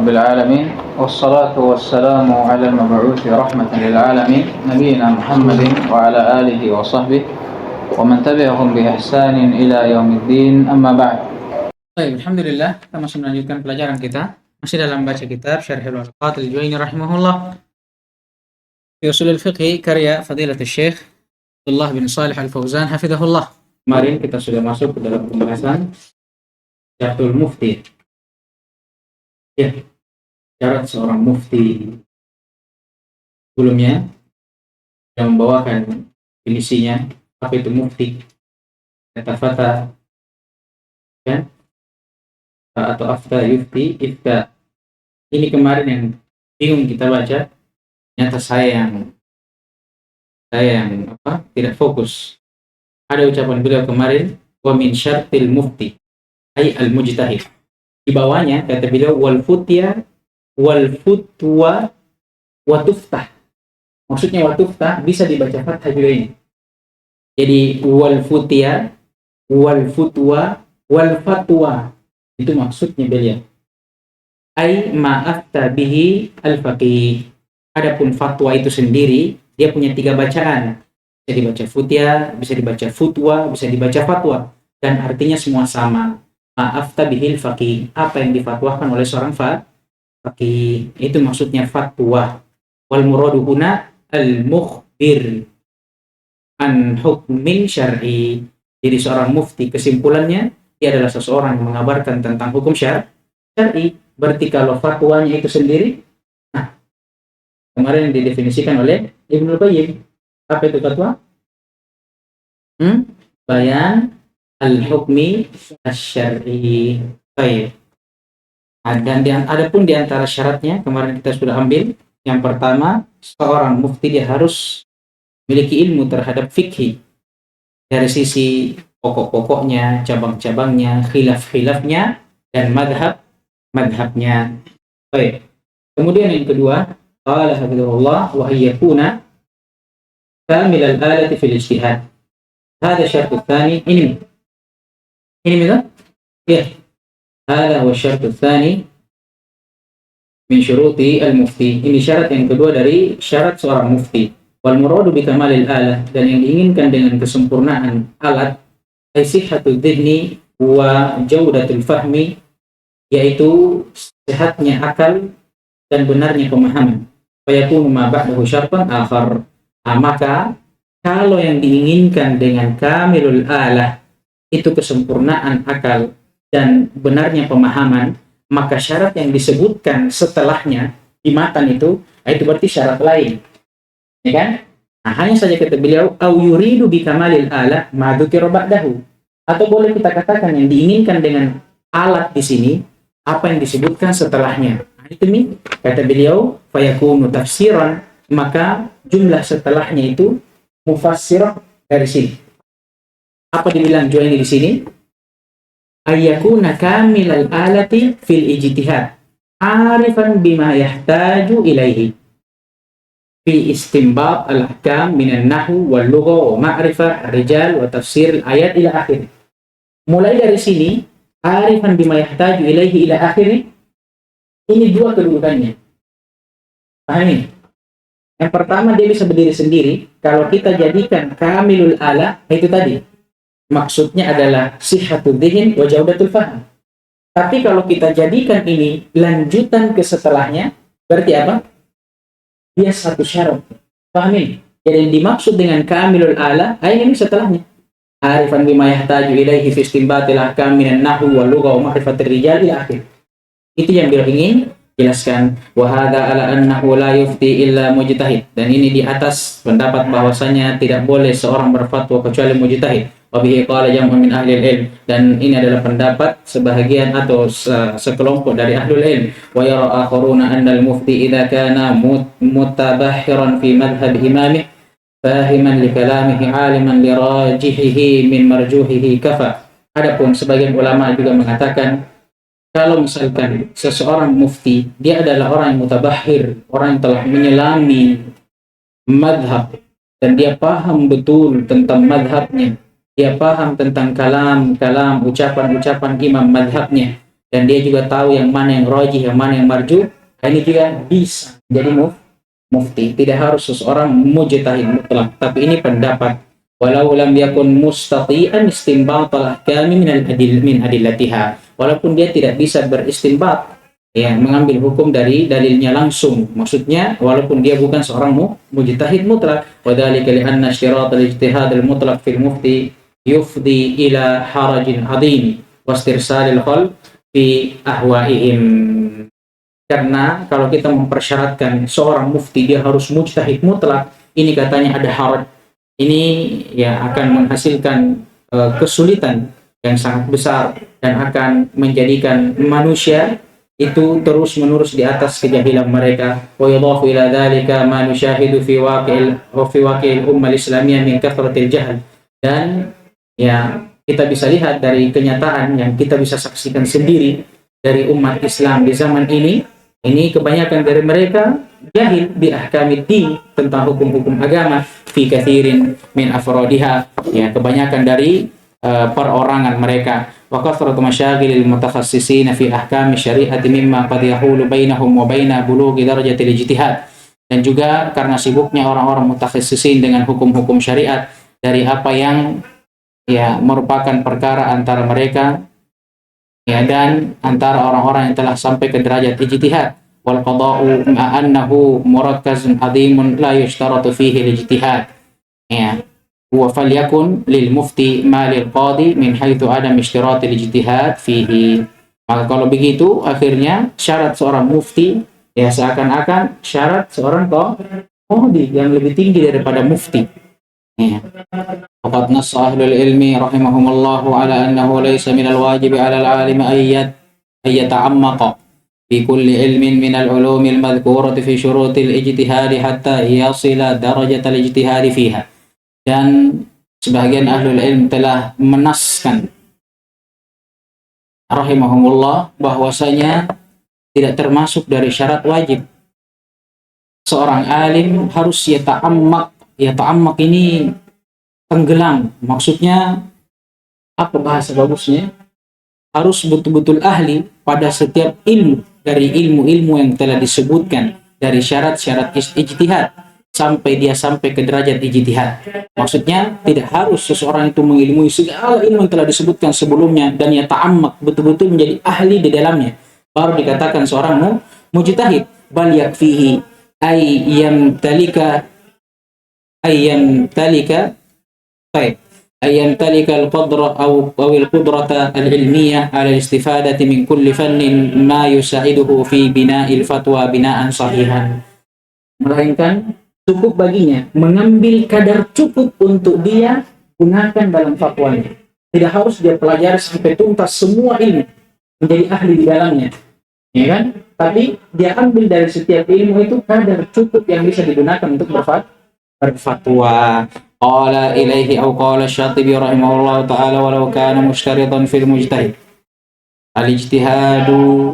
رب العالمين والصلاة والسلام على المبعوث رحمة للعالمين نبينا محمد وعلى آله وصحبه ومن تبعهم بإحسان إلى يوم الدين أما بعد. Baik, alhamdulillah kita masih melanjutkan pelajaran kita masih dalam baca kitab Syarhul Waraqat Al-Juwaini rahimahullah fi Ushul al-Fiqh karya Fadilatul Syekh Abdullah bin Shalih Al-Fauzan hafizahullah. Kemarin kita sudah masuk ke dalam pembahasan Syahatul Mufti. Ya, syarat seorang mufti. Sebelumnya yang membawakan definisinya apa itu mufti, kata-kata kan, atau afta yufti ifta. Ini kemarin yang bingung kita baca, ternyata saya yang tidak fokus. Ada ucapan beliau kemarin, wa min syartil mufti ay al mujtahid. Di bawahnya kata beliau wal futwa wa tuftah. Maksudnya wa tuftah bisa dibaca fathah juga ini. Jadi wal futwa wal fatwa itu maksudnya beliau. Ai ma'afta bihi al faqih. Adapun fatwa itu sendiri dia punya 3 bacaan. Bisa dibaca futya, bisa dibaca futwa, bisa dibaca fatwa, dan artinya semua sama. Ma'afta bihil faqih, apa yang difatwakan oleh seorang faqih, itu maksudnya fatwa. Wal muradu huna al mukhbir an hukmin syar'i. Jadi seorang mufti kesimpulannya dia adalah seseorang yang mengabarkan tentang hukum syar'i. Berarti kalau fatwanya itu sendiri, nah kemarin didefinisikan oleh Ibnu Qayyim, apa itu fatwa? Bayan al-hukmi asy-syar'i. Baik. Dan adapun di antara syaratnya kemarin kita sudah ambil. Yang pertama, seorang mufti dia harus memiliki ilmu terhadap fikih dari sisi pokok-pokoknya, cabang-cabangnya, khilaf-khilafnya, dan madhabnya. Baik. Kemudian yang kedua, qala hafizahullah wa ayyakuna kamil al-alati fil ijtihad. Hada syartu tsani. Ini betul? Ya. Hada wa syartu tsani min syuruti al-mufti. Ini syarat yang kedua dari syarat seorang mufti. Wal muradu bi kamalil alah, dan yang diinginkan dengan kesempurnaan alat ay sihhatul dhihni wa jaudatul fahmi, yaitu sehatnya akal dan benarnya pemahaman. Fa yakunu ma ba'dahu syartan akhar. Maka kalau yang diinginkan dengan kamilul alah itu kesempurnaan akal dan benarnya pemahaman, maka syarat yang disebutkan setelahnya di matan itu berarti syarat lain, ya kan? Nah, hanya saja kata beliau au yuridu bi kamalil alah ma dzukira ba'dahu, atau boleh kita katakan yang diinginkan dengan alat di sini apa yang disebutkan setelahnya. Nah, itu nih kata beliau fayakunu tafsiran, maka jumlah setelahnya itu mufassirah dari sini. Apa dibilang Juwaini di sini? Ayyakuna kamilal alati fil ijtihad arifan bima yahtaju ilaihi fi istinbat al-ahkam minan nahwu wal lugha wa ma'rifah ar-rijal wa tafsir al-ayat ila akhir. Mulai dari sini arifan bima yahtaju ilaihi ila akhir, ini 2 kedudukannya. Pahami? Yang pertama dia bisa berdiri sendiri kalau kita jadikan kamilul ala itu tadi. Maksudnya adalah sihhatul dzihn wa jaudatul fahm. Tapi kalau kita jadikan ini lanjutan ke setelahnya, berarti apa? Dia satu syarat. Pahami? Jadi yang dimaksud dengan kamilul ala, ini setelahnya. Arifan bima yahtaju ilaihi fi istinbatil ahkam minan nahwu wal lugha wa ma'rifatir rijal ila akhir. Itu yang beliau ingin jelaskan. Wa hadza ala annahu la yufti illa mujtahid. Dan ini di atas pendapat bahwasanya tidak boleh seorang berfatwa kecuali mujtahid. Wa bihi qala jam'un min ahli ilm, dan ini adalah pendapat sebahagian atau sekelompok dari ahlul ilm. Wa yara akharuna anna al-mufti idza kana mutabahhiran fi madhhab imamih fahiman li kalamihi aliman li rajihihi min marjuhihi kafa. Adapun sebagian ulama juga mengatakan kalau misalkan seseorang mufti dia adalah orang yang mutabahhir, orang yang telah menyelami madhab dan dia paham betul tentang madhabnya, dia paham tentang kalam, ucapan-ucapan imam madhabnya, dan dia juga tahu yang mana yang rajih, yang mana yang marjuh, ini juga bisa jadi mufti. Tidak harus seseorang mujtahid mutlak, tapi ini pendapat. Walau lam yakun mustati'an istinbat al-ahkami min adillatiha. Walaupun dia tidak bisa beristinbat, ya, mengambil hukum dari dalilnya langsung. Maksudnya walaupun dia bukan seorang mujtahid mutlak. Wa dzalika li anna syirat al-ijtihad al-mutlaq fil mufti yufdi ila harajin 'adzim wastirsalil khalq fi ahwaihim. Karena kalau kita mempersyaratkan seorang mufti dia harus mujtahid mutlak, ini katanya ada haraj. Ini ya akan menghasilkan kesulitan yang sangat besar dan akan menjadikan manusia itu terus menerus di atas kejahilan mereka. Wa yudhafu ila dzalika ma nusyahidu fi waqi'il ummah islamiyah min kathratil jahl. Dan ya kita bisa lihat dari kenyataan yang kita bisa saksikan sendiri dari umat Islam di zaman ini kebanyakan dari mereka jahil bi ahkamiddin, tentang hukum-hukum agama, fi kathirin min afrodiha, ya kebanyakan dari perorangan mereka. Wa kathratu masyaghilil mutakhassisin fi ahkami syari'ati mimma qad yahulu bainahum wa baina bulughi darajatil ijtihad. Dan juga karena sibuknya orang-orang mutakhassisin dengan hukum-hukum syariat, dari apa yang ya merupakan perkara antara mereka ya dan antara orang-orang yang telah sampai ke derajat ijtihad. Wal qada'u ma'annahu murakkazun 'azimun la yushtaratu fihi al-ijtihad. Ya, wa falyakun lil mufti ma lil qadi min haitsu adam ishtirat al-ijtihad fihi. Maka kalau begitu akhirnya syarat seorang mufti ya seakan-akan syarat seorang qadi yang lebih tinggi daripada mufti. Ya. Waqad nassa ahlul ilmi rahimahumullah ala annahu laysa min al-wajib 'ala al-'alim ay yata'ammaqa fi kulli ilmin min al-'ulum al-madhkurati fi syurut al-ijtihad hatta yasila darajat al-ijtihad fiha. Dan sebagian ahlul ilm telah menaskan rahimahumullah bahwasanya tidak termasuk dari syarat wajib seorang alim harus yata'ammaq. Yata'ammaq ini tenggelam, maksudnya apa bahasa bagusnya? Harus betul-betul ahli pada setiap ilmu dari ilmu-ilmu yang telah disebutkan dari syarat-syarat ijtihad sampai dia sampai ke derajat ijtihad. Maksudnya tidak harus seseorang itu mengilmui segala ilmu yang telah disebutkan sebelumnya dan yata'ammaq, betul-betul menjadi ahli di dalamnya baru dikatakan seorang mujtahid. Bal yakfihi ayyam talika al-qadra aw al-qudrata al-ilmiyah ala istifadati min kulli fannin ma yusa'iduhu fi bina'il fatwa bina'an sahihan. Melainkan cukup baginya mengambil kadar cukup untuk dia gunakan dalam fatwanya. Tidak harus dia pelajari sampai tuntas semua ilmu menjadi ahli di dalamnya, ya kan? Tapi dia ambil dari setiap ilmu itu kadar cukup yang bisa digunakan untuk berfatwa. Qala ilaihi aw qala Syatibi rahimahullah ta'ala walau kana mushtaritan fil mujtahid al-ijtihadu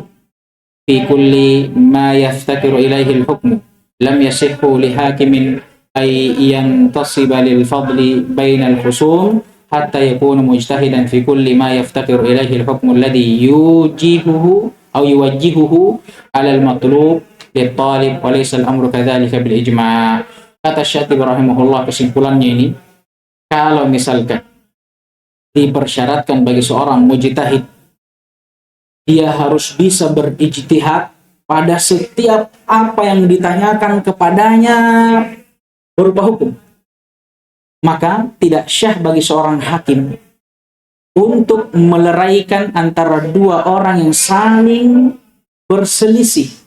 fi kulli ma yaftakiru ilaihi al-hukmu lam yasihhu li hakimin ay yantasiba lil fadli baina al-khusum hatta yakuna mujtahidan fi kulli ma yaftakiru ilaihi al-hukmu alladhi yujihuhu aw yuwajjihuhu ala al-matlub lit-talib wa laysa al-amru kadzalika bil ijma'. Kata Syatibi rahimahullah, kesimpulannya ini, kalau misalkan dipersyaratkan bagi seorang mujtahid dia harus bisa berijtihad pada setiap apa yang ditanyakan kepadanya berupa hukum, maka tidak syah bagi seorang hakim untuk meleraikan antara dua orang yang saling berselisih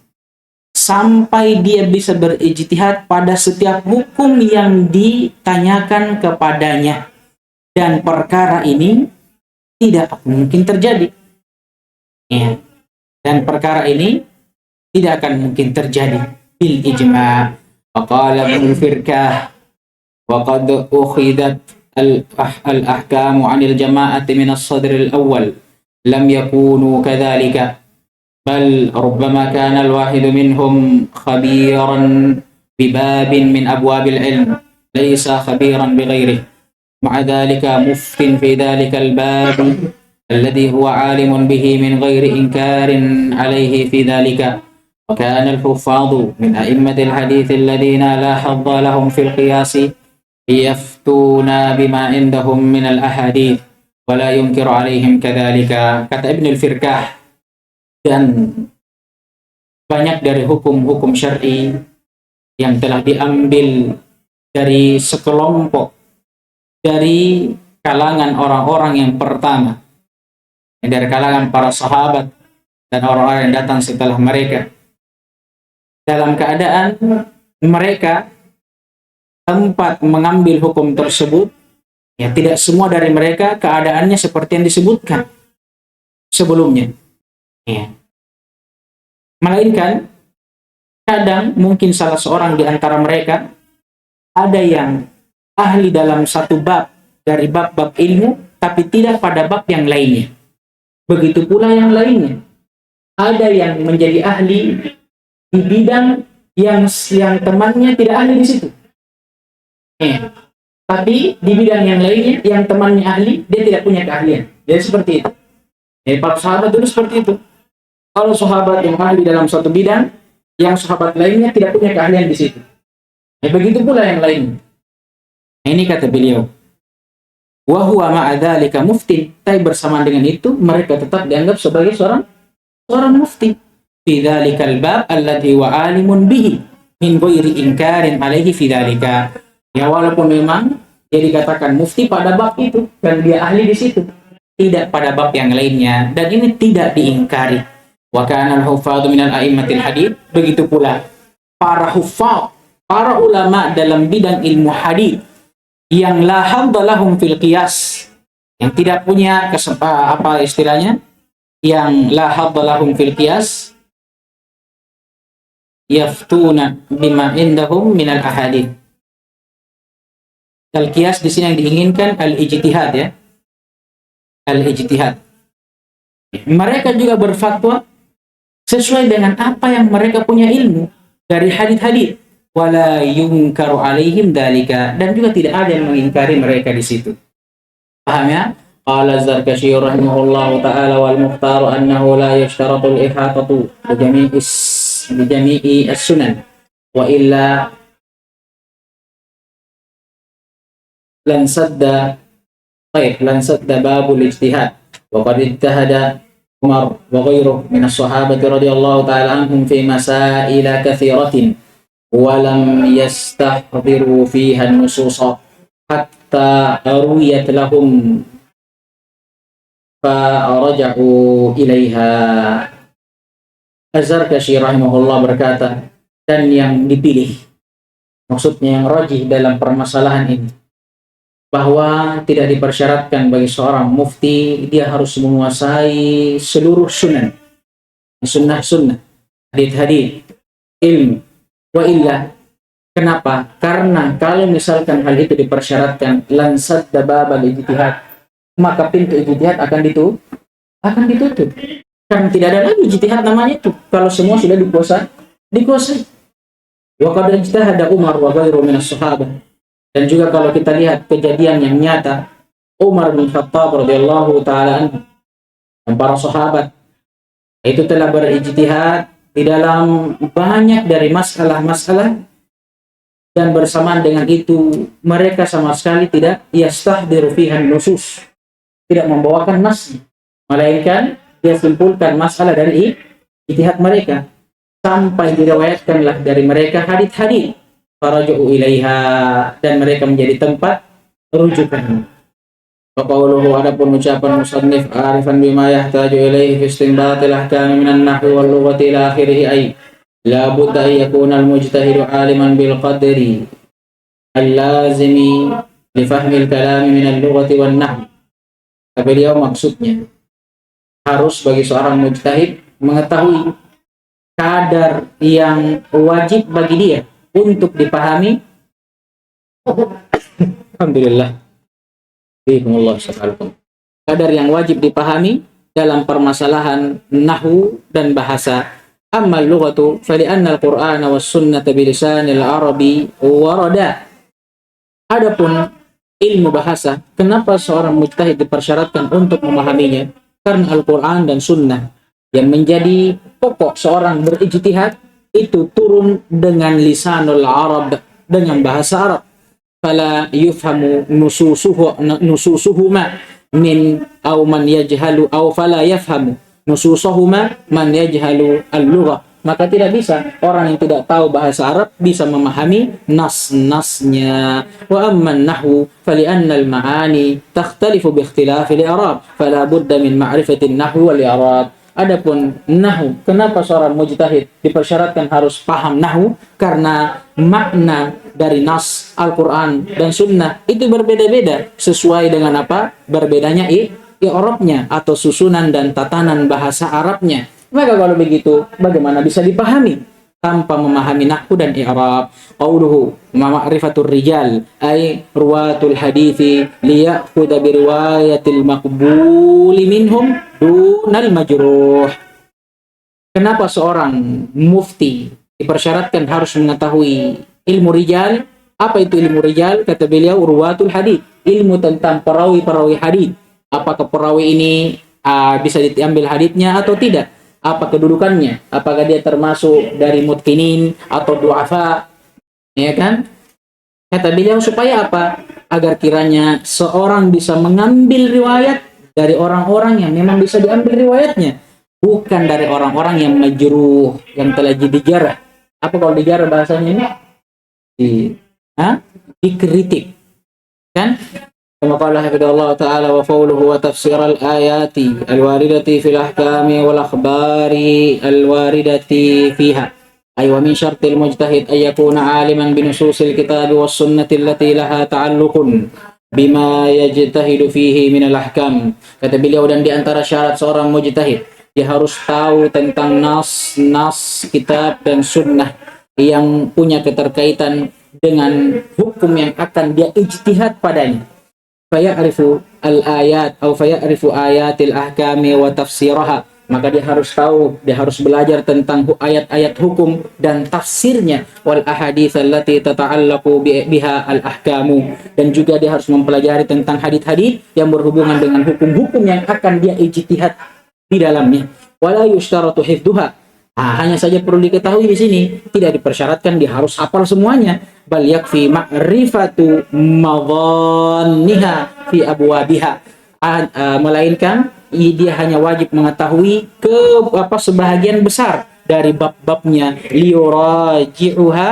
sampai dia bisa berijtihad pada setiap hukum yang ditanyakan kepadanya. Dan perkara ini tidak mungkin terjadi. Ya. Dan perkara ini tidak akan mungkin terjadi bil ijma'. Waqala Ibnu Firkah wa qad ukhidat al-ahkamu 'anil jama'ati min as-sadr al-awwal lam yakunu kadzalika. بل ربما كان الواحد منهم خبيرا بباب من أبواب العلم ليس خبيرا بغيره مع ذلك مفتٍ في ذلك الباب الذي هو عالم به من غير إنكار عليه في ذلك. وكان الحفاظ من أئمة الحديث الذين لا حظ لهم في القياس يفتون بما عندهم من الأحاديث ولا ينكر عليهم كذلك. Kata Ibn al-Firkah, dan banyak dari hukum-hukum syar'i yang telah diambil dari sekelompok dari kalangan orang-orang yang pertama, dari kalangan para sahabat dan orang-orang yang datang setelah mereka, dalam keadaan mereka tempat mengambil hukum tersebut, ya tidak semua dari mereka keadaannya seperti yang disebutkan sebelumnya, ya. Melainkan kadang mungkin salah seorang di antara mereka ada yang ahli dalam satu bab dari bab-bab ilmu, tapi tidak pada bab yang lainnya. Begitu pula yang lainnya, ada yang menjadi ahli di bidang yang temannya tidak ahli di situ. Tapi di bidang yang lainnya, yang temannya ahli, dia tidak punya keahlian. Jadi seperti itu. Para sahabat dulu seperti itu. Kalau sahabat yang ahli dalam suatu bidang, yang sahabat lainnya tidak punya keahlian di situ. Begitu pula yang lain. Ini kata beliau, wa huwa ma'a dzalika mufti, tapi bersamaan dengan itu mereka tetap dianggap sebagai seorang mufti. Fi dzalikal bab alladhi wa alimun bihi min ghairi inkarin alaihi fi dzalika. Ya, walaupun memang dia dikatakan mufti pada bab itu dan dia ahli di situ, tidak pada bab yang lainnya, dan ini tidak diingkari. Wa kana al-huffadhu min al-a'immatil hadits, begitu pula para huffadh, para ulama dalam bidang ilmu hadis yang la hadda lahum fil qiyas, yang tidak punya apa istilahnya, yang la hadda lahum fil qiyas, yaftuna bima indahum min al ahadits. Al-qiyas di sini yang diinginkan al-ijtihad, ya. Al-ijtihad. Mereka juga berfatwa sesuai dengan apa yang mereka punya ilmu dari hadis-hadis. Wala yunkaru alaihim dalika, dan juga tidak ada yang mengingkari mereka di situ. Paham ya? Qala Az-Zarkashi rahimahullahu ta'ala wal mukhtaru annahu la yashtaratu al-ihatatu bi jami'i as-sunan wa illa lan sadda babul ijtihad wa qad ijtahada Umar wa ghairuhu min as-sahabati radhiyallahu ta'ala anhum fi masail katsiratin wa lam yastahdhiru fiha an-nusus hatta ruwiyat lahum fa raja'u ilaiha. Az-Zarkashi rahimahullah berkata, dan yang dipilih, maksudnya yang rajih dalam permasalahan ini, bahwa tidak dipersyaratkan bagi seorang mufti dia harus menguasai seluruh sunnah, hadis-hadis, ilmu. Wa illa, kenapa? Karena kalau misalkan hal itu dipersyaratkan, lansad babal ijtihad, maka pintu ijtihad akan ditutup. Karena tidak ada lagi ijtihad namanya itu kalau semua sudah dikuasai. Wa qad ijtahada Umar wa ghairuhu min as-sahabah. Dan juga kalau kita lihat kejadian yang nyata, Umar bin Khattab radhiyallahu ta'ala anhu dan para sahabat itu telah berijtihad di dalam banyak dari masalah-masalah, dan bersamaan dengan itu mereka sama sekali tidak yastahdiru fiha nusus, tidak membawakan nas, melainkan dia simpulkan masalah dari ijtihad mereka, sampai diriwayatkanlah dari mereka hadits-hadits faraja'u ilaiha, dan mereka menjadi tempat rujukan. Wa qawluhu, adapun ucapan musannif arifan bima yahtaju ilaihi fi istinbatil ahkam min an-nahwi wal lughati ila akhirih, ay la budda an yakuna al-mujtahidu aliman bil qadri al-lazimi li fahmi al-kalam min al-lughati wan nahwi. Beliau maksudnya harus bagi seorang mujtahid mengetahui kadar yang wajib bagi dia untuk dipahami. Alhamdulillah. Kadar yang wajib dipahami dalam permasalahan nahwu dan bahasa. Amma al-lughatu fa li'anna al-Qur'ana was sunnata bi lisanil arabi warada. Adapun ilmu bahasa, kenapa seorang mujtahid dipersyaratkan untuk memahaminya? Karena Al-Quran dan Sunnah yang menjadi pokok seorang berijtihad itu turun dengan lisanul Arab, dengan bahasa Arab. Fala yufhamu nususuhuma min aw man yajhalu aw fala yafhamu nususuhuma man yajhalu al-lughah. Maka tidak bisa orang yang tidak tahu bahasa Arab bisa memahami nas-nasnya. Wa amman nahwu fali'anna al-ma'ani takhtalifu bi ikhtilafi al-i'rab fala budda min ma'rifati an-nahwu wal i'rab. Adapun nahwu, kenapa seorang mujtahid dipersyaratkan harus paham nahwu? Karena makna dari nas Al-Quran dan Sunnah itu berbeda-beda sesuai dengan apa? Berbedanya i'rabnya atau susunan dan tatanan bahasa Arabnya. Maka kalau begitu, bagaimana bisa dipahami tanpa memahami nahwu dan i'rab? Qauluhu ma'rifatur rijal ay ruwatul hadithi liya'khudha bi riwayatil maqbuli minhum dunal majruh. Kenapa seorang mufti dipersyaratkan harus mengetahui ilmu rijal? Apa itu ilmu rijal? Kata beliau, ruwatul hadith, ilmu tentang perawi-perawi hadith. Apakah perawi ini bisa diambil hadithnya atau tidak? Apa kedudukannya? Apakah dia termasuk dari mutqinin atau du'afa? Ya kan? Kata beliau, supaya apa? Agar kiranya seorang bisa mengambil riwayat dari orang-orang yang memang bisa diambil riwayatnya, bukan dari orang-orang yang majruh, yang telah dijarah. Apa kalau dijarah bahasanya ini? Dikritik. Kan? كما قال حفظه الله تعالى وقوله وتفسير الآيات الواردة في الأحكام والأخبار الواردة فيها أي ومن شرط المجتهد أن يكون عالما بنصوص الكتاب والسنة التي لها تعلق بما يجتهد فيه من الأحكام. Kata beliau, dan di antara syarat seorang mujtahid, dia harus tahu tentang nas kitab dan sunnah yang punya keterkaitan dengan hukum yang akan dia ijtihad padanya. Faya'rifu al-ayat atau faya'rifu ayatil ahkami wa tafsiraha, maka dia harus tahu, dia harus belajar tentang ayat-ayat hukum dan tafsirnya, wal ahadits allati tata'allaqu biha al-ahkamu, dan juga dia harus mempelajari tentang hadits-hadits yang berhubungan dengan hukum-hukum yang akan dia ijtihad di dalamnya. Wala yushtaratu hifdhuha, hanya saja perlu diketahui di sini, tidak dipersyaratkan dia harus hafal semuanya. Bal yakfi ma'rifatu madhanniha fi abwabiha. Melainkan dia hanya wajib mengetahui sebahagian besar dari bab-babnya, liyuraji'uha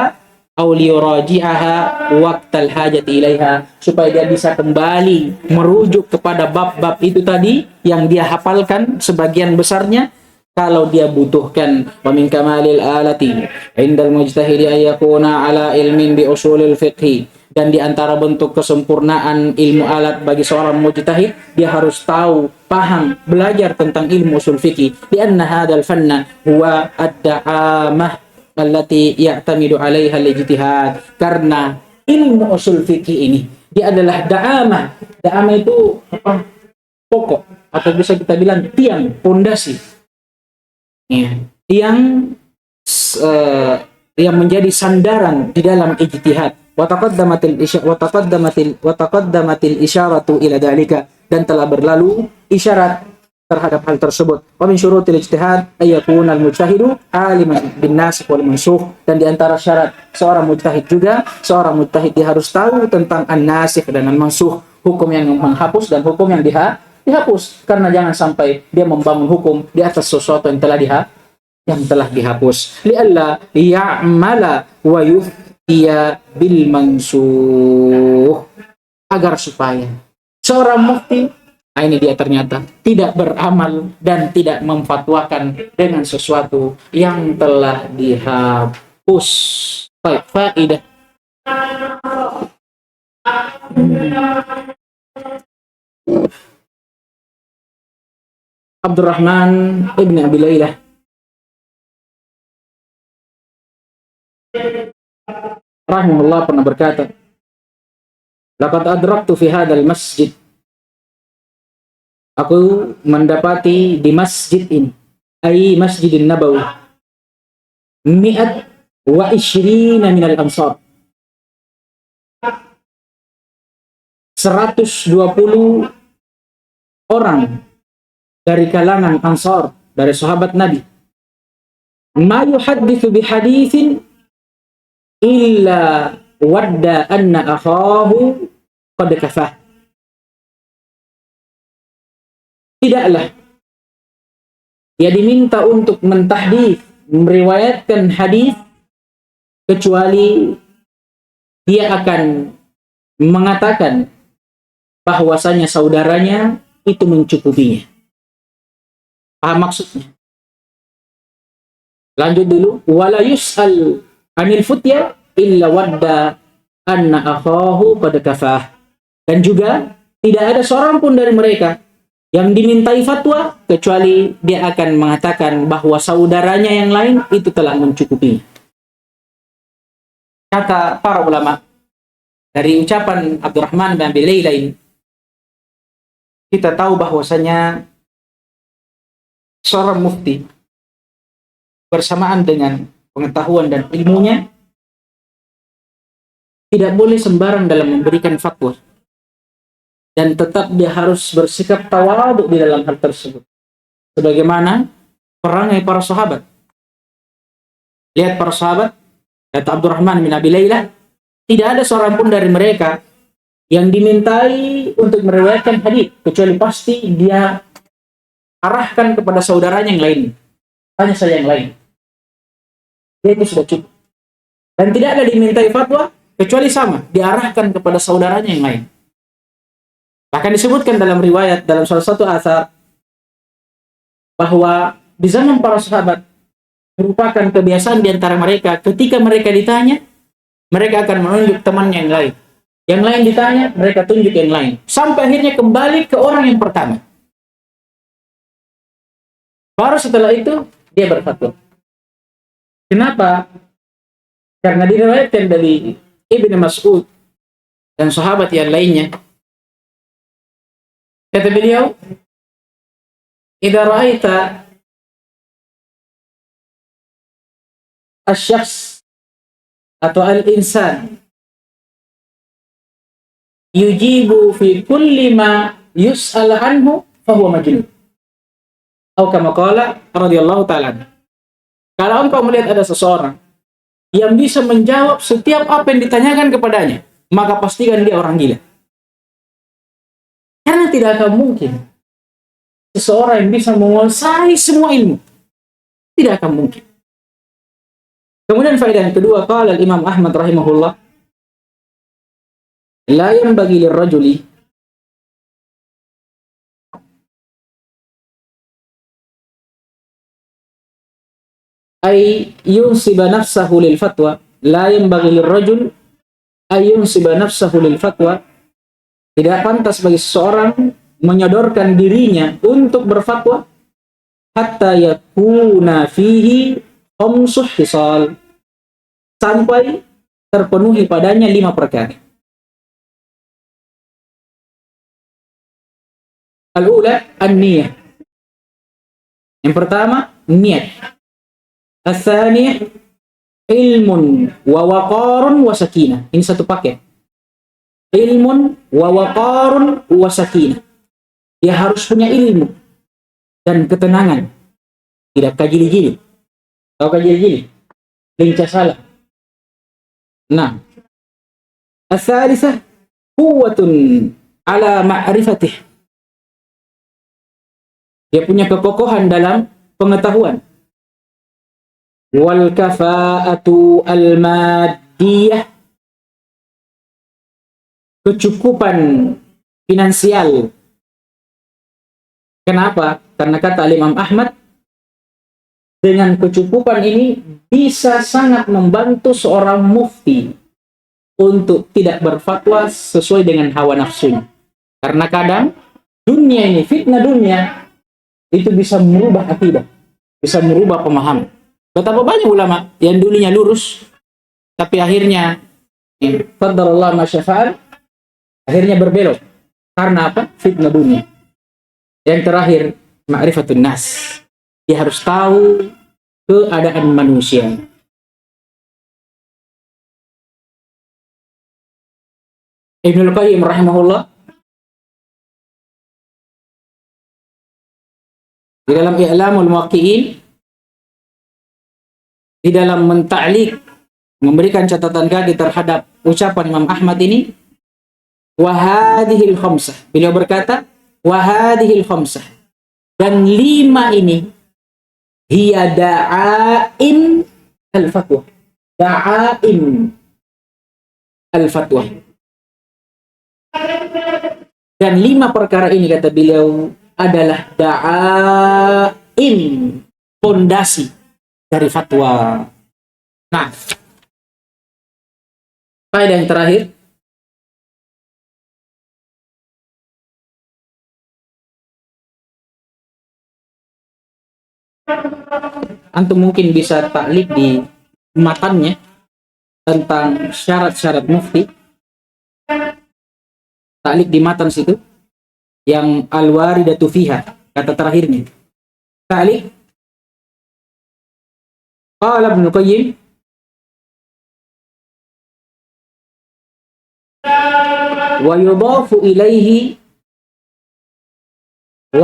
atau liyuraji'aha waqtal hajati ilaiha, supaya dia bisa kembali merujuk kepada bab-bab itu tadi yang dia hafalkan sebagian besarnya kalau dia butuhkan. Wa min kamalil alati indal mujtahidi ay yakuna ala ilmin bi usulil fiqhi, dan di antara bentuk kesempurnaan ilmu alat bagi seorang mujtahid, dia harus tahu, paham, belajar tentang ilmu usul fikih. Li anna hadzal fanna huwa ad-da'amah allati ya'tamidu 'alaiha al-ijtihad, karena ilmu usul fikih ini dia adalah da'amah. Da'amah itu apa? Pokok, atau bisa kita bilang tiang, pondasi, yang menjadi sandaran di dalam ijtihad. Wa taqaddamatil isyaratu ila dalika, dan telah berlalu isyarat terhadap hal tersebut. Wa min syurutil ijtihad ay yakuna al-mujtahidu aliman bin nasikh wal mansukh, dan di antara syarat seorang mujtahid juga, seorang mujtahid dia harus tahu tentang an-nasikh dan al-mansukh, hukum yang menghapus dan hukum yang dihapus, karena jangan sampai dia membangun hukum di atas sesuatu yang telah dihapus. Li'alla ya'mala wa yuftiya bil mansuh, agar supaya seorang mufti ini dia ternyata tidak beramal dan tidak memfatwakan dengan sesuatu yang telah dihapus. Baik, faedah. Abdurrahman ibn Abi Laylah rahimahullah pernah berkata, laqad adraktu fi hadzal masjid, aku mendapati di masjid ini, ai Masjidin Nabawi, mi'at wa ishrina minal ansar, 120 orang dari kalangan Ansar, dari sahabat Nabi. Ma yuhadditsu bihaditsin illa wadda anna akhahu qad kafah. Tidaklah dia diminta untuk mentahdits, meriwayatkan hadis, kecuali dia akan mengatakan bahwasanya saudaranya itu mencukupinya. Paham maksudnya? Lanjut dulu. Wala yus'al anil futya illa wadda anna akhahu qad kafah. Dan juga tidak ada seorang pun dari mereka yang dimintai fatwa kecuali dia akan mengatakan bahwa saudaranya yang lain itu telah mencukupinya. Kata para ulama, dari ucapan Abdurrahman bin Abi Layla ini, kita tahu bahwasanya seorang mufti bersamaan dengan pengetahuan dan ilmunya tidak boleh sembarang dalam memberikan fatwa, dan tetap dia harus bersikap tawadhu di dalam hal tersebut, sebagaimana perangai para sahabat. Lihat para sahabat, kata Abdurrahman bin Abi Layla, tidak ada seorang pun dari mereka yang dimintai untuk meriwayatkan hadis kecuali pasti dia arahkan kepada saudaranya yang lain. Tanya saya yang lain. Dia itu sudah cukup. Dan tidak ada dimintai fatwa kecuali sama, diarahkan kepada saudaranya yang lain. Bahkan disebutkan dalam riwayat, dalam salah satu atsar, bahwa di zaman para sahabat merupakan kebiasaan di antara mereka, ketika mereka ditanya, mereka akan menunjuk temannya yang lain. Yang lain ditanya, mereka tunjuk yang lain. Sampai akhirnya kembali ke orang yang pertama. Baru setelah itu, dia berfatwa. Kenapa? Karena diriwayatkan dari Ibnu Mas'ud dan sahabat yang lainnya, kata beliau, "Idza ra'aita asy-syakhs atau al-insan yujibu fi kulli ma yus'al anhu fahuwa majnun." Atau kama qala radhiyallahu ta'ala. Kalau engkau melihat ada seseorang yang bisa menjawab setiap apa yang ditanyakan kepadanya, maka pastikan dia orang gila. Karena tidak akan mungkin seseorang yang bisa menguasai semua ilmu. Tidak akan mungkin. Kemudian faedah yang kedua, qala al-Imam Ahmad rahimahullah, la yanbaghi lirrajuli ay yunsiba nafsahu lil fatwa, la yanbaghi lirrajul ay yunsiba nafsahu lil fatwa. Tidak pantas bagi seseorang menyodorkan dirinya untuk berfatwa hatta yakuna fihi khamsuh khisal, sampai terpenuhi padanya 5 perkara. Al-ula an-niyah. Yang pertama, niat. As-tsaniyah ilmun wa waqarun wa sakinah. Ini satu paket. Ilmun wa waqarun wa sakinah. Dia harus punya ilmu dan ketenangan. Tidak kagili-gili. Tahu kagili-gili? Lincah salah. Nah. As-salisah quwwatun ala ma'rifatih. Dia punya kekokohan dalam pengetahuan. Wal kafa'atu al-maddiyah. Kecukupan finansial. Kenapa? Karena kata Imam Ahmad, dengan kecukupan ini bisa sangat membantu seorang mufti untuk tidak berfatwa sesuai dengan hawa nafsunya. Karena kadang dunia ini, fitnah dunia, itu bisa merubah akidah, bisa merubah pemahaman. Betapa banyak ulama yang dulunya lurus, tapi akhirnya qadarullah ma syafa'al, akhirnya berbelok. Karena apa? Fitnah dunia. Yang terakhir, ma'rifatun nas. Dia harus tahu keadaan manusia. Ibnul Qayyim rahimahullah Di dalam I'lamul Muwaqqi'in, di dalam menta'liq, memberikan catatan kaki terhadap ucapan Imam Ahmad ini, wahadihil khamsah. Beliau berkata, wahadihil khamsah. Dan 5 ini, hiya da'aim al-fatwa. Da'aim al-fatwa. Dan 5 perkara ini, kata beliau, adalah da'aim, fondasi dari fatwa. Nah, faedah yang terakhir, antum mungkin bisa taklik di matannya tentang syarat-syarat mufti. Taklik di matan situ yang al-waridatu fiha, kata terakhirnya. Taklik qala Ibnu Qayyim wa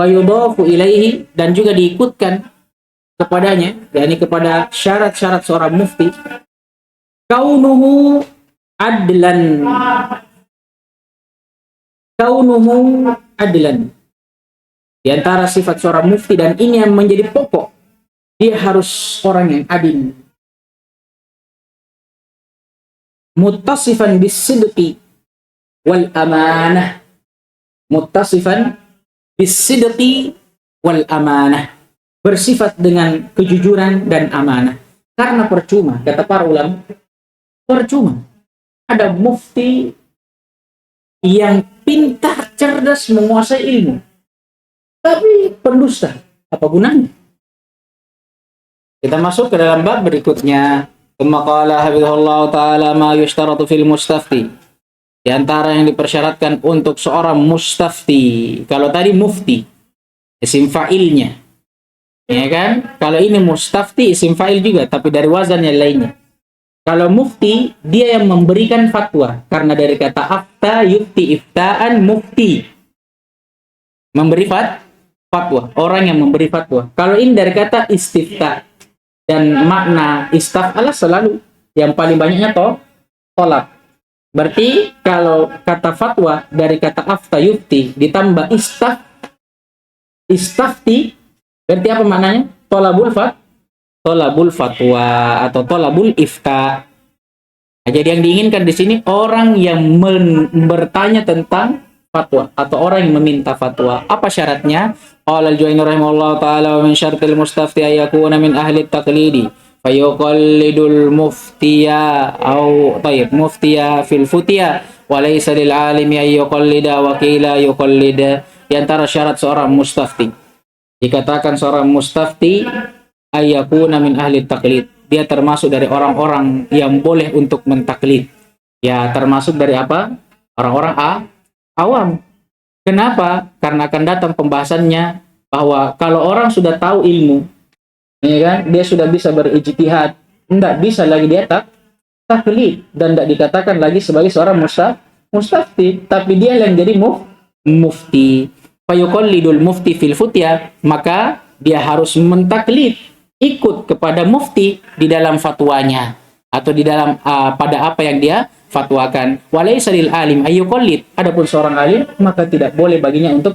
yudhafu ilaihi dan juga diikutkan kepadanya, yakni kepada syarat-syarat seorang mufti, kaunuhu adlan. Di antara sifat seorang mufti, dan ini yang menjadi pokok, dia harus orang yang adil. Muttasifan bis-sidqi wal amanah. Muttasifan bis-sidqi wal amanah. Bersifat dengan kejujuran dan amanah. Karena percuma, kata para ulama, percuma ada mufti yang pintar, cerdas, menguasai ilmu, tapi pendusta. Apa gunanya? Kita masuk ke dalam bab berikutnya. Qala hafizahullah ta'ala ma yushtaratu fil mustafti. Di antara yang dipersyaratkan untuk seorang mustafti. Kalau tadi mufti, isim fa'ilnya, ya kan? Kalau ini mustafti, isim fa'il juga, tapi dari wazan yang lainnya. Kalau mufti, dia yang memberikan fatwa. Karena dari kata afta, yufti, iftaan, mufti. Memberi fatwa. Orang yang memberi fatwa. Kalau ini dari kata istifta. Dan makna istaf'alah selalu yang paling banyaknya tolak. Berarti kalau kata fatwa dari kata afta, yufti, ditambah istafti, berarti apa maknanya? Tolabul fatwa atau tolabul ifta. Nah, jadi yang diinginkan di sini orang yang bertanya tentang fatwa atau orang yang meminta fatwa. Apa syaratnya? Qala al-Juwayni rahimahullah ta'ala wa min syartil mustafti ayyakuna min ahli taqlidi fayuqallidul muftiya au tayyib muftiya fil futiya wa laysa lil alimi ayyuqallida wa qila yuqallida. Di antara syarat seorang mustafti, dikatakan seorang mustafti ayyakuna min ahli taqlid, dia termasuk dari orang-orang yang boleh untuk mentaklid. Ya, termasuk dari apa? Orang-orang awam. Kenapa? Karena akan datang pembahasannya bahwa kalau orang sudah tahu ilmu, ya kan, dia sudah bisa berijtihad, tidak bisa lagi dia taklid dan tidak dikatakan lagi sebagai seorang mustafti, tapi dia yang jadi mufti. Fayuqallidul mufti fil futya, maka dia harus mentaklid, ikut kepada mufti di dalam fatwanya atau di dalam pada apa yang dia fatwakan. Walaysa lil alim ayyuqallid. Adapun seorang alim maka tidak boleh baginya untuk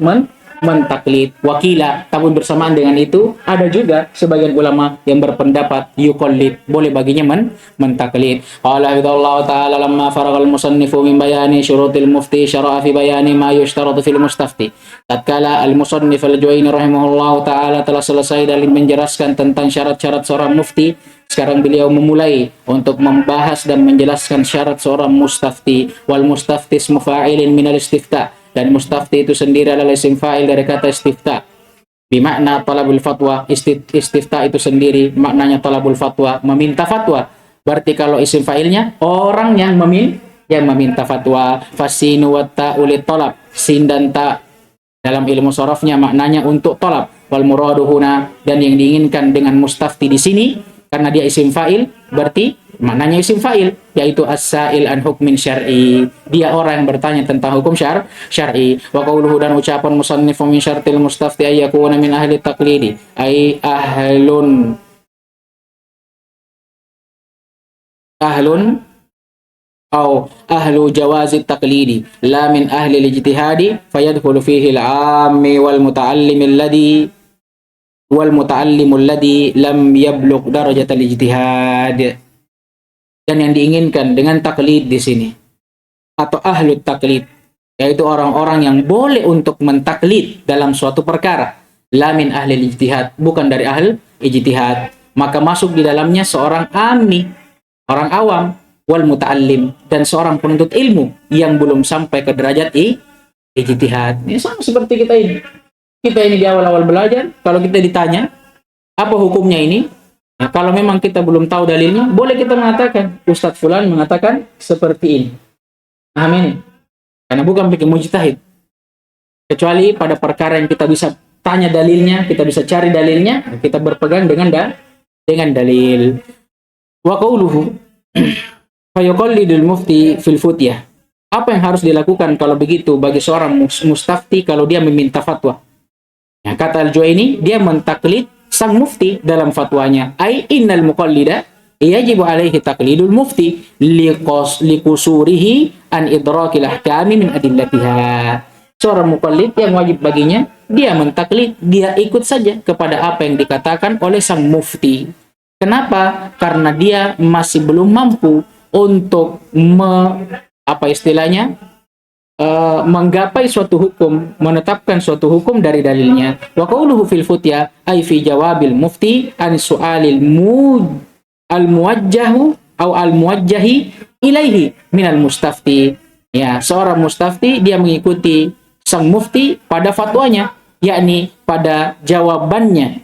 mentaklid. Wakila, tapi bersamaan dengan itu ada juga sebagian ulama yang berpendapat yuqallid, boleh baginya mentaklid. Qala hafizallahu ta'ala lamma faragal musannifu min bayani syurutil mufti syara'a fi bayani ma yushtaratu fil mustafti. Tatkala al-musannif al-Juwayni rahimahullahu ta'ala telah selesai dalam menjelaskan tentang syarat-syarat seorang mufti, sekarang beliau memulai untuk membahas dan menjelaskan syarat seorang mustafti. Wal mustafti ismu fa'ilin minal istifta, dan mustafti itu sendiri adalah isim fa'il dari kata istifta. Bimakna talabul fatwa. Istifta itu sendiri maknanya talabul fatwa, meminta fatwa. Berarti kalau isim fa'ilnya orang yang meminta fatwa. Fasinu wa ta'u lit talab. Sin dan ta dalam ilmu sharafnya maknanya untuk talab. Wal muradu huna, dan yang diinginkan dengan mustafti di sini karena dia isim fa'il, berarti maknanya isim fa'il, yaitu as-sa'il an hukmin syar'i. Dia orang yang bertanya tentang hukum syar'i. Wa qauluhu, dan ucapan musannif min syartil mustafti ay yakuna min ahli taqlidi, ay ahlun أو أهل جواز التقليد لا من أهل الاجتهاد فيدخل فيه العام والمتعلم الذي لم يبلغ درجة الاجتهاد. Dan yang diinginkan dengan taklid di sini atau ahlu taklid, yaitu orang-orang yang boleh untuk mentaklid dalam suatu perkara, la min ahli ijtihad, bukan dari ahli ijtihad, maka masuk di dalamnya seorang ammi, orang awam, wal muta'allim, dan seorang penuntut ilmu yang belum sampai ke derajat ijtihad. Ini sama seperti kita ini. Kita ini di awal-awal belajar, kalau kita ditanya apa hukumnya ini, nah, kalau memang kita belum tahu dalilnya, boleh kita mengatakan Ustadz Fulan mengatakan seperti ini. Amin. Karena bukan bikin mujtahid. Kecuali pada perkara yang kita bisa tanya dalilnya, kita bisa cari dalilnya, kita berpegang dengan dalil. Wa qauluhu fayuqallidul mufti fil futyah. Apa yang harus dilakukan kalau begitu bagi seorang mustafti kalau dia meminta fatwa? Ya, kata Al-Juwaini, dia mentaklid sang mufti dalam fatwanya. Ai innal muqallida yajibu alaihi taqlidul mufti liqusurihi an idrakil ahkami min adillatiha. Seorang muqallid yang wajib baginya dia mentaklid, dia ikut saja kepada apa yang dikatakan oleh sang mufti. Kenapa? Karena dia masih belum mampu untuk menggapai suatu hukum, menetapkan suatu hukum dari dalilnya. Wa qauluhu fil futya ay fi jawabil mufti an su'alil al-muwajjahu atau al-muwajjahi ilaihi minal mustafti. Ya, seorang mustafti dia mengikuti sang mufti pada fatwanya, yakni pada jawabannya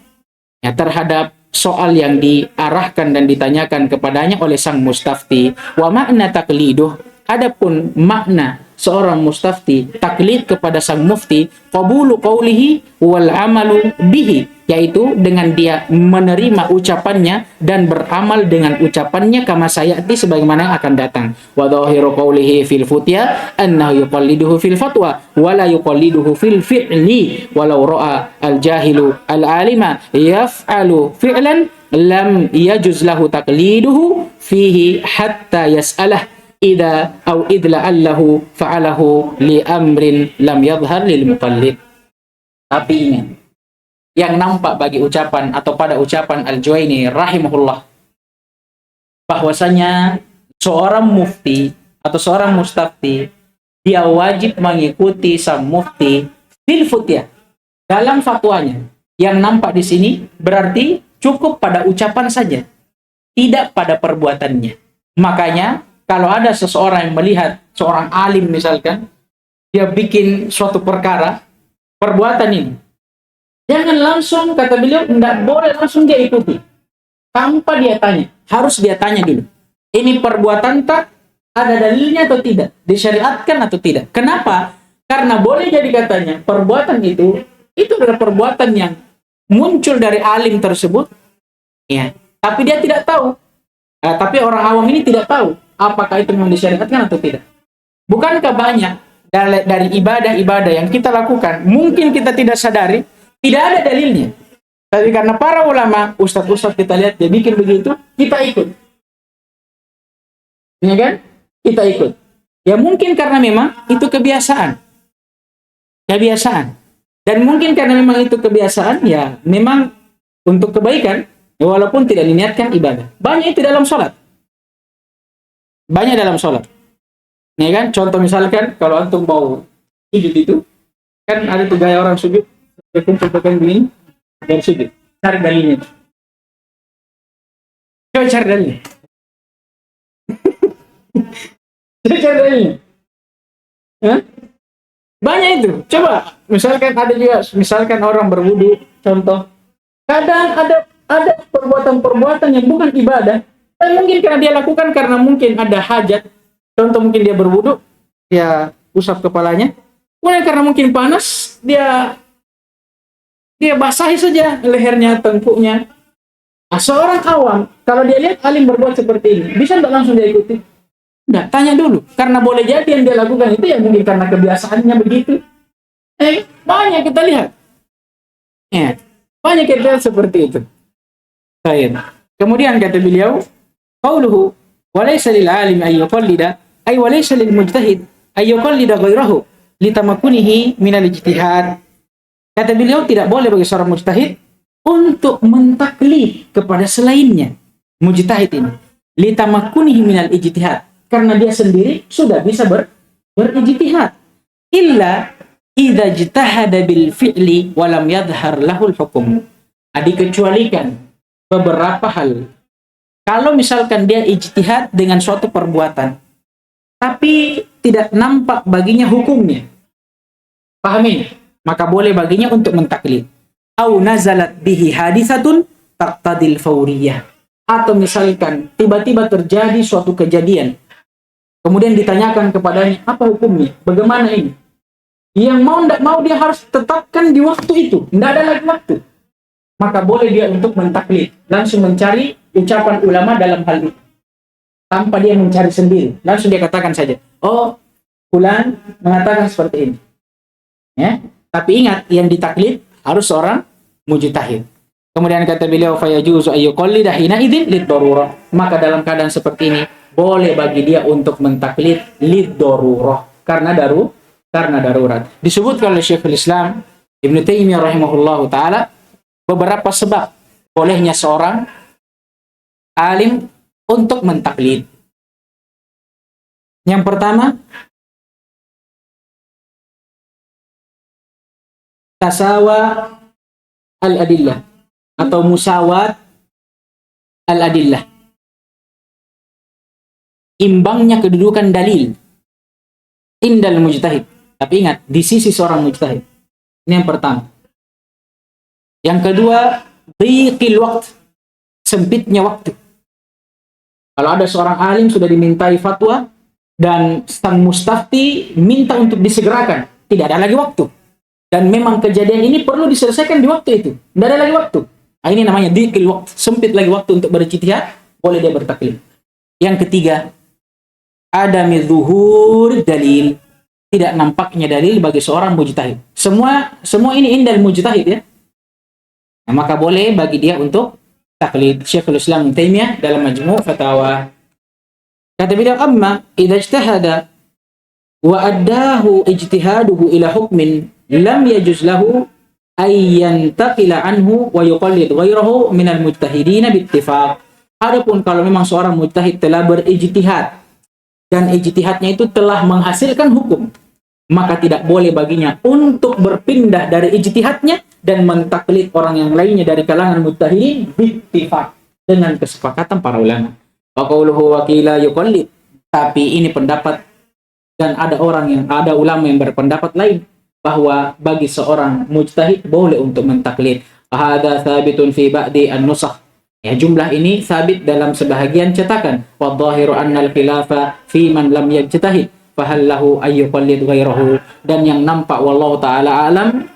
ya terhadap soal yang diarahkan dan ditanyakan kepadanya oleh sang mustafti. Wa makna taqliduh, adapun makna seorang mustafti taklid kepada sang mufti, qabulu qawlihi wal amalu bihi, yaitu dengan dia menerima ucapannya dan beramal dengan ucapannya, kama sayati, sebagaimana yang akan datang. Wa dhahiru qawlihi fil futya annahu yuqalliduhu fil fatwa wa la yuqalliduhu fil fi'li walau ra'a al jahilu al alima yaf'alu fi'lan lam yajuz lahu taqliduhu fihi hatta yas'alah idza au idla allahu fa'alahu li amrin lam yadhhar lil muqallid. Tapi ingat, yang nampak bagi ucapan atau pada ucapan Al-Juwaini rahimahullah, bahwasanya seorang mufti atau seorang mustafti dia wajib mengikuti sang mufti fil futyah dalam fatwanya. Yang nampak di sini berarti cukup pada ucapan saja, tidak pada perbuatannya. Makanya kalau ada seseorang yang melihat seorang alim misalkan, dia bikin suatu perkara, perbuatan ini, jangan langsung, kata beliau, tidak boleh langsung dia ikuti. Tanpa dia tanya. Harus dia tanya dulu. Ini perbuatan tak? Ada dalilnya atau tidak? Disyariatkan atau tidak? Kenapa? Karena boleh jadi katanya, perbuatan itu adalah perbuatan yang muncul dari alim tersebut. Ya, tapi dia tidak tahu. Tapi orang awam ini tidak tahu apakah itu memang disyariatkan atau tidak. Bukankah banyak dari ibadah-ibadah yang kita lakukan, mungkin kita tidak sadari, tidak ada dalilnya. Tapi karena para ulama, ustadz-ustadz kita lihat, dia bikin begitu, kita ikut. Ya kan? Kita ikut. Ya mungkin karena memang itu kebiasaan. Kebiasaan. Dan mungkin karena memang itu kebiasaan, ya memang untuk kebaikan, ya, walaupun tidak diniatkan ibadah. Banyak itu dalam sholat. Banyak dalam sholat. Ya kan? Contoh misalkan, kalau antum mau sujud itu, kan ada tuh gaya orang sujud, kumpul begini, dari sujud. Cari dalilnya. Coba cari dalilnya. Coba cari dalilnya. Hah? Banyak itu. Coba, misalkan ada juga, misalkan orang berwudu, contoh. Kadang ada perbuatan-perbuatan yang bukan ibadah, dan mungkin karena dia lakukan karena mungkin ada hajat. Contoh mungkin dia berwudu, dia usap kepalanya. Kemudian karena mungkin panas, dia basahi saja lehernya, tengkuknya. Nah, seorang awam Kalau dia lihat alim berbuat seperti ini, bisa nggak langsung dia ikuti? Nggak, tanya dulu. Karena boleh jadi yang dia lakukan itu ya mungkin karena kebiasaannya begitu. Banyak kita lihat. Ya, banyak kita lihat seperti itu. Baik. Kemudian kata beliau, qauluhu wa laysa lil alim ay yuqallida ay wa laysa lil mujtahid ay yuqallida ghairahu litamakkunihi min al ijtihad. Kata beliau tidak boleh bagi seorang mujtahid untuk mentaklid kepada selainnya. Mujtahid ini litamakkunihi min al ijtihad, karena dia sendiri sudah bisa berijtihad. Illa idza ijtahada bil fi'li wa lam yadhhar lahul hukum. Dikecualikan beberapa hal. Kalau misalkan dia ijtihad dengan suatu perbuatan, tapi tidak nampak baginya hukumnya, pahami? Maka boleh baginya untuk mentaklid. Au nazalat bihi hadisatun taqtadil fawriyah. Atau misalkan tiba-tiba terjadi suatu kejadian, kemudian ditanyakan kepadanya, apa hukumnya? Bagaimana ini? Yang mau tidak mau dia harus tetapkan di waktu itu. Tidak ada lagi waktu. Maka boleh dia untuk mentaklid, langsung mencari ucapan ulama dalam hal itu, tanpa dia mencari sendiri, langsung dia katakan saja, oh fulan mengatakan seperti ini, ya. Tapi ingat, yang ditaklid harus seorang mujtahid. Kemudian kata beliau, fayajuzu ayyuqallida hina idzin lid-darurah. Maka dalam keadaan seperti ini boleh bagi dia untuk mentaklid lid-darurah, karena darurat. Disebutkan oleh Syekhul Islam Ibnu Taimiyah rahimahullahu taala beberapa sebab bolehnya seorang alim untuk mentaklid. Yang pertama, tasawa al-adillah atau musawat al-adillah. Imbangnya kedudukan dalil indal mujtahid. Tapi ingat, di sisi seorang mujtahid. Ini yang pertama. Yang kedua, dhiqil waqt, sempitnya waktu. Kalau ada seorang alim sudah dimintai fatwa dan sang mustafti minta untuk disegerakan, tidak ada lagi waktu. Dan memang kejadian ini perlu diselesaikan di waktu itu, tidak ada lagi waktu. Nah, ini namanya dhiqil waqt, sempit lagi waktu untuk berijtihad, boleh dia bertaklid. Yang ketiga, adami dzuhur dalil, tidak nampaknya dalil bagi seorang mujtahid. Semua ini indal mujtahid, ya. Nah, maka boleh bagi dia untuk taklid. Syekhul Islam Taimiyah dalam Majmu' Fatawa kata beliau, amma idza ijtahada wa addahu ijtihaduhu ila hukmin lam yajuz lahu ay yantaqila anhu wa yuqallid ghairahu minal mujtahidin biittifaq. Adapun kalau memang seorang mujtahid telah berijtihad dan ijtihadnya itu telah menghasilkan hukum, maka tidak boleh baginya untuk berpindah dari ijtihadnya dan mentaklid orang yang lainnya dari kalangan mujtahidin bittifaq, dengan kesepakatan para ulama. Wa qauluhu wa qila yuqallid, tapi ini pendapat dan ada ulama yang berpendapat lain bahwa bagi seorang mujtahid boleh untuk mentaklid. Hadza tsabitun fi ba'di an-nusakh. Ya, jumlah ini sabit dalam sebahagian cetakan. Wa dhahiru anna al-khilafa fi man lam yajtahid fahal lahu ayyuqallid ghairahu. Dan yang nampak wallahu taala alam,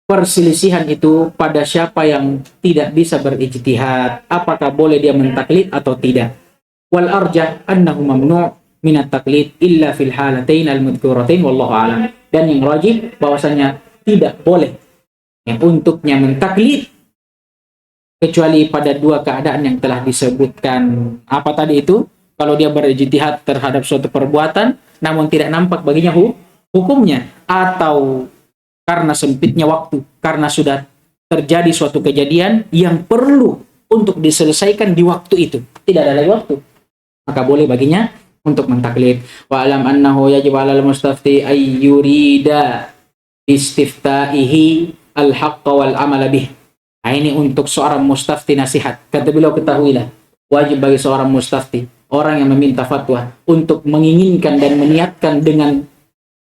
perselisihan itu pada siapa yang tidak bisa berijtihad, apakah boleh dia mentaklid atau tidak. Wal arjah annahu mamnu' min at-taqlid illa fil halatain al-madhkuratain wallahu alam. Dan yang rajih bahwasanya tidak boleh untuknya mentaklid kecuali pada dua keadaan yang telah disebutkan. Apa tadi itu? Kalau dia berijtihad terhadap suatu perbuatan namun tidak nampak baginya hukumnya, atau karena sempitnya waktu, karena sudah terjadi suatu kejadian yang perlu untuk diselesaikan di waktu itu, tidak ada lagi waktu, maka boleh baginya untuk mentaklid. Wa alam annahu yajib 'alal mustafti ay yurida istifta'ihi al-haqqa wal 'amala bih. Nah, ini untuk seorang mustafti nasihat. Kata beliau, ketahuilah, wajib bagi seorang mustafti, orang yang meminta fatwa, untuk menginginkan dan meniatkan dengan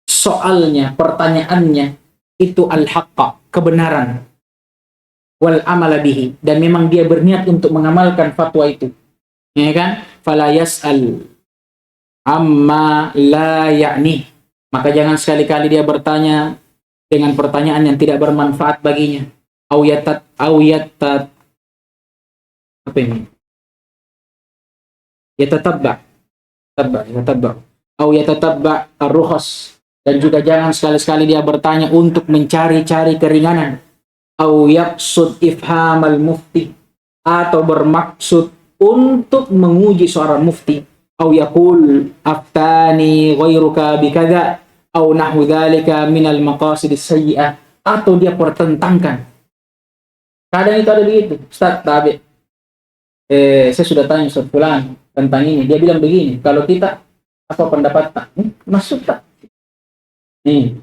soalnya, pertanyaannya itu al-haqqa, kebenaran, wal amala bihi, dan memang dia berniat untuk mengamalkan fatwa itu, ya kan? Fala yas'al amma la ya'ni, maka jangan sekali-kali dia bertanya dengan pertanyaan yang tidak bermanfaat baginya. Au yatat apa ini? yatatabba, yatatabba, atau yatatabba ar-rukhas, dan juga jangan sekali-sekali dia bertanya untuk mencari-cari keringanan, atau yaqsud ifhamal mufti, atau bermaksud untuk menguji seorang mufti, atau yaqul aftani ghairuka bikadza, atau nahwu dzalika minal maqasid sayyi'ah, atau dia pertentangkan. Kadang itu ada begitu, Ustaz Tabe, saya sudah tanya Ustaz Fulan tentang ini, dia bilang begini, kalau kita apa pendapat tak? Maksud tak? Nih,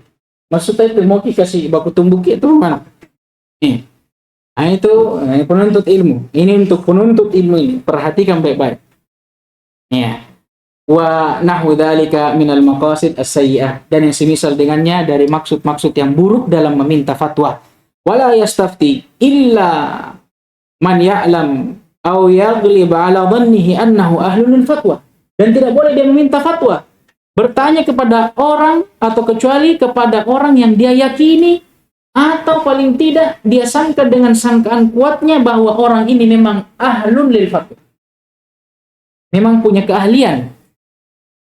maksud itu mau kasih baku tumbuki itu mana? Nih, nah itu penuntut ilmu. Ini untuk penuntut ilmu ini, perhatikan baik-baik. Ya, wa nahwu dzalika minal maqasid as-sayyi'ah, dan yang semisal dengannya dari maksud-maksud yang buruk dalam meminta fatwa. Wala yastafti illa man ya'lam aw yaghlib ala dhannihi annahu ahlul fatwa. Dan tidak boleh dia meminta fatwa, bertanya kepada orang atau kecuali kepada orang yang dia yakini atau paling tidak dia sangka dengan sangkaan kuatnya bahwa orang ini memang ahlun lil fatwa, memang punya keahlian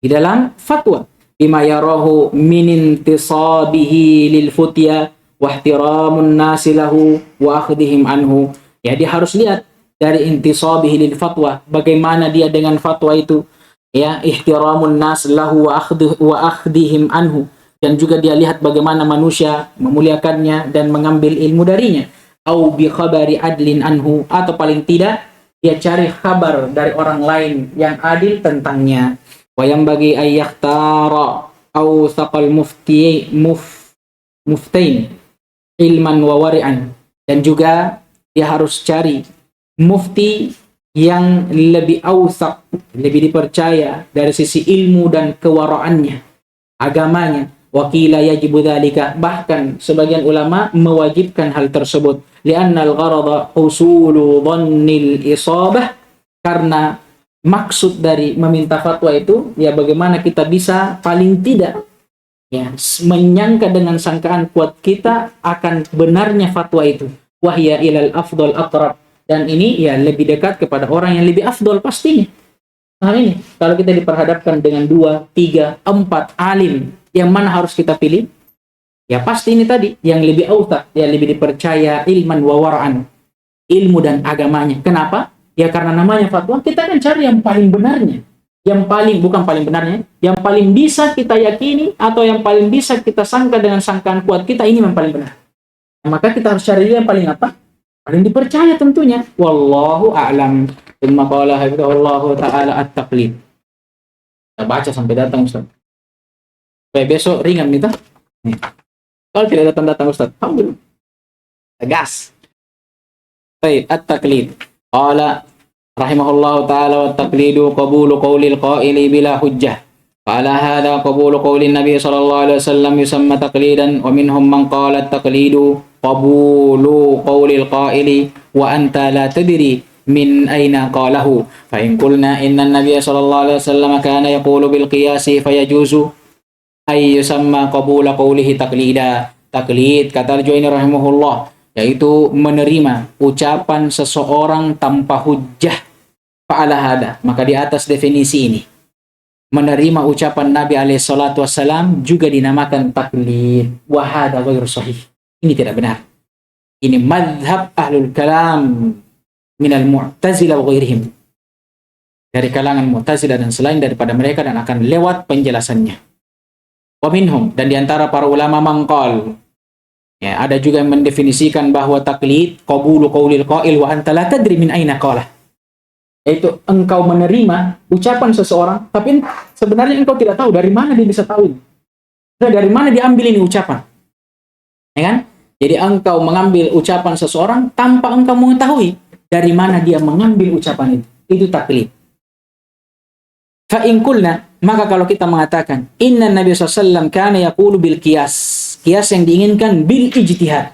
di dalam fatwa, bima yarahu min intisabihi lil futya wa ihtiramun nasi lahu wa akhdihim anhu. Ya, dia harus lihat dari intisabihi lil fatwa, bagaimana dia dengan fatwa itu, ya, ihtiramun nas lahu wa akhdihim anhu, dan juga dia lihat bagaimana manusia memuliakannya dan mengambil ilmu darinya, au bi khabari adlin anhu, atau paling tidak dia cari kabar dari orang lain yang adil tentangnya. Wa yang bagi ayyahtara au saqal muftain ilman wa wari'an, dan juga dia harus cari mufti yang lebih awsaq, lebih dipercaya dari sisi ilmu dan kewara'annya, agamanya. Wakila yajibu dzalika, bahkan sebagian ulama mewajibkan hal tersebut, li'anna al-gharada husulu dhannil isabah, karena maksud dari meminta fatwa itu ya bagaimana kita bisa paling tidak ya menyangka dengan sangkaan kuat kita akan benarnya fatwa itu. Wahya ilal afdal aqrab, dan ini ya lebih dekat kepada orang yang lebih afdol pastinya. Nah ini, kalau kita diperhadapkan dengan 2, 3, 4 alim, yang mana harus kita pilih? Ya pasti ini tadi, yang lebih authaq, yang lebih dipercaya ilman wa wara'an, ilmu dan agamanya. Kenapa? Ya karena namanya fatwa, kita kan cari yang paling benarnya. Yang paling, bukan paling benarnya, yang paling bisa kita yakini, atau yang paling bisa kita sangka dengan sangkaan kuat kita, ini yang paling benar. Nah, maka kita harus cari yang paling apa? Paling dipercaya tentunya. Wallahu a'lam. Thumma qala hafidhahullahu ta'ala at-taqlid. Kita baca sampai datang Ustaz. Supaya besok ringan nih. Kalau tidak datang Ustaz, alhamdulillah. Tegas. Baik, at-taqlid. Qala rahimahullahu ta'ala wa taqlidu qabulu qawlil qaili bila hujjah. Fa'ala hadha qabulu qawlin nabi sallallahu alaihi wasallam yusamma taqlidan, wa minhum man qala taqlidu qabulu qawlil qaili wa anta la tadri min aina qalahu. Fa in qulna inna an-nabiy sallallahu alaihi wasallam kana yaqulu bil qiyasi fayajuzu ay yusamma qabula qawlihi taqlida. Taqlid, kata Al-Juwayni rahimahullah, yaitu menerima ucapan seseorang tanpa hujjah. Fa'ala hada, maka di atas definisi ini, menerima ucapan Nabi SAW juga dinamakan taklid. Wa hada ghairu sahih. Ini tidak benar. Ini madhab ahlul kalam minal mu'tazilah wa ghairihim, dari kalangan mu'tazilah dan selain daripada mereka, dan akan lewat penjelasannya. Wa minhum, dan diantara para ulama mangqal, ya, ada juga yang mendefinisikan bahwa taklid qabulu qaulil qail wa anta la tadri min aina qala, yaitu engkau menerima ucapan seseorang tapi sebenarnya engkau tidak tahu dari mana dia bisa tahu, dari mana diambil ini ucapan, ya kan? Jadi engkau mengambil ucapan seseorang tanpa engkau mengetahui dari mana dia mengambil ucapan itu taklid. Fa in qulna, maka kalau kita mengatakan inna Nabi SAW kana yaqulu bil qiyas, qiyas yang diinginkan bil ijtihad,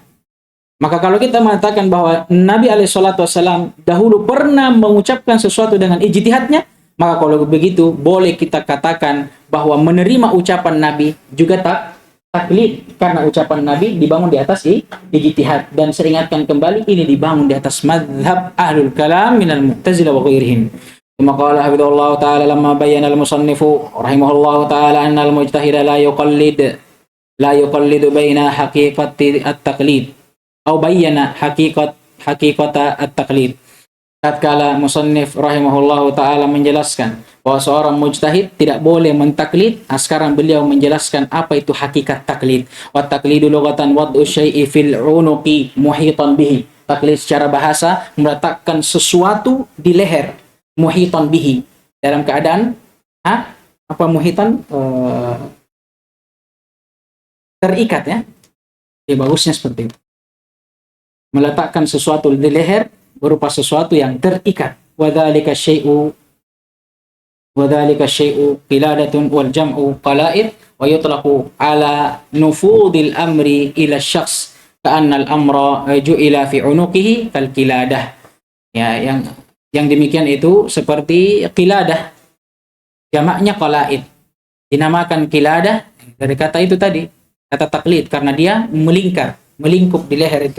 maka kalau kita mengatakan bahwa Nabi SAW dahulu pernah mengucapkan sesuatu dengan ijtihadnya, maka kalau begitu boleh kita katakan bahwa menerima ucapan Nabi juga taklid, karena ucapan Nabi dibangun di atas ijtihad. Dan saya ingatkan kembali, ini dibangun di atas madhab ahlul kalam minal mu'tazilah wa ghairihim. ثم قال حفظه الله تعالى لما بين المصنف رحمه الله تعالى أن المجتهد لا يقلد بين حقيقة التقليد أو بين حقيقة التقليد. Tatkala musannif rahimahullahu taala menjelaskan bahwa seorang mujtahid tidak boleh mentaklid, sekarang beliau menjelaskan apa itu hakikat taklid. Wa taqlidu lughatan wad'u syai'i fil 'unuqi muhitan bihi. Taklid secara bahasa meletakkan sesuatu di leher, muhitan bihi, dalam keadaan apa muhitan terikat ya. Ya bagusnya seperti itu. Meletakkan sesuatu di leher berupa sesuatu yang terikat. Wadzalika syai'u qiladatun wal jam'u qala'id wa yutlaqu ala nufudil amri ila syakhs ka'anna al-amra ju'ila fi 'unuqihi kal qiladah. Ya, yang demikian itu seperti qiladah. Jamaknya qala'id. Dinamakan qiladah dari kata itu tadi, kata taklid, karena dia melingkup di leher itu.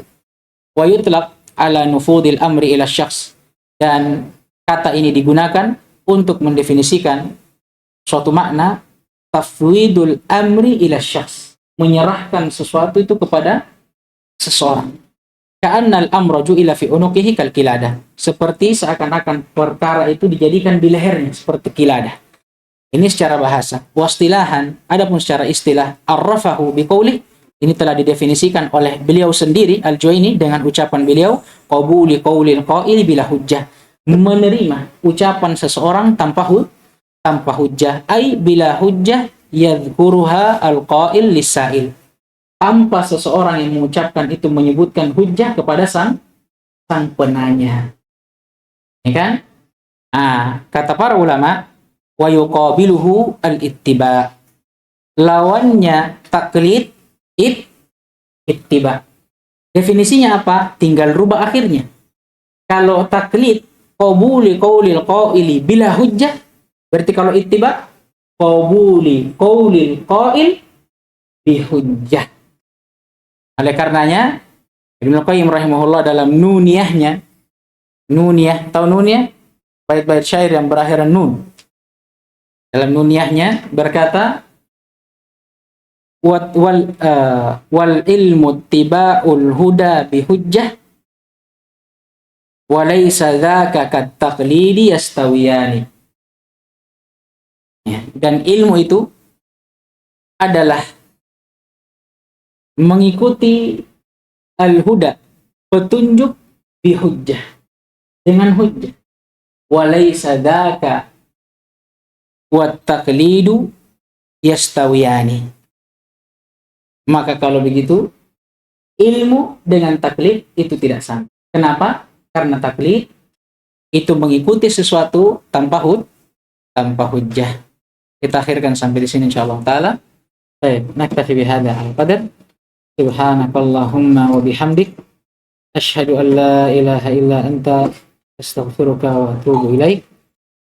Wa yutlaq ala nufudil amri ila syakhs, dan kata ini digunakan untuk mendefinisikan suatu makna tafwidul amri ila syakhs, menyerahkan sesuatu itu kepada seseorang. Ka'annal amra ju'ila fi unuqihi kal qiladah, seperti seakan-akan perkara itu dijadikan di lehernya seperti qiladah. Ini secara bahasa. Wastilahan, adapun secara istilah, arrafahu biqaulih, ini telah didefinisikan oleh beliau sendiri Al-Juwaini dengan ucapan beliau qabuli qaulil qail bila hujjah, menerima ucapan seseorang tanpa hujjah, ai bila hujjah yadhkuruha al-qail lisail, tanpa seseorang yang mengucapkan itu menyebutkan hujjah kepada sang penanya. Ya kan? Kata para ulama, wa yuqabiluhu al-ittiba, lawannya taklid ittiba. Definisinya apa? Tinggal rubah akhirnya. Kalau taklid qabuli qaulil qaili bila hujjah, berarti kalau ittiba qabuli qaulil qail bi hujjah. Oleh karenanya Ibnu Qayyim rahimahullah dalam nuniyah, tahu nuniyah? Bait-bait syair yang berakhiran nun. Dalam nuniyahnya berkata wal ilmu tiba'ul huda bihujjah wa laysa dzaka kat taqlidi yastawiyani. Ya, dan ilmu itu adalah mengikuti al-huda, petunjuk, bihujjah, dengan hujjah. Wa laysa dzaka wat taqlidu yastawiyani. Maka kalau begitu, ilmu dengan taklid itu tidak sama. Kenapa? Karena taklid itu mengikuti sesuatu tanpa hujjah. Kita akhirkan sampai di sini insyaallah taala. Baik, naktafi bihadza al-qadar. Subhanakallahumma wa bihamdik asyhadu an la ilaha illa anta astaghfiruka wa atubu ilaik.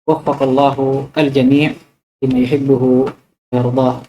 Waffaqallahu al-jami' lima yuhibbuhu wa yardah.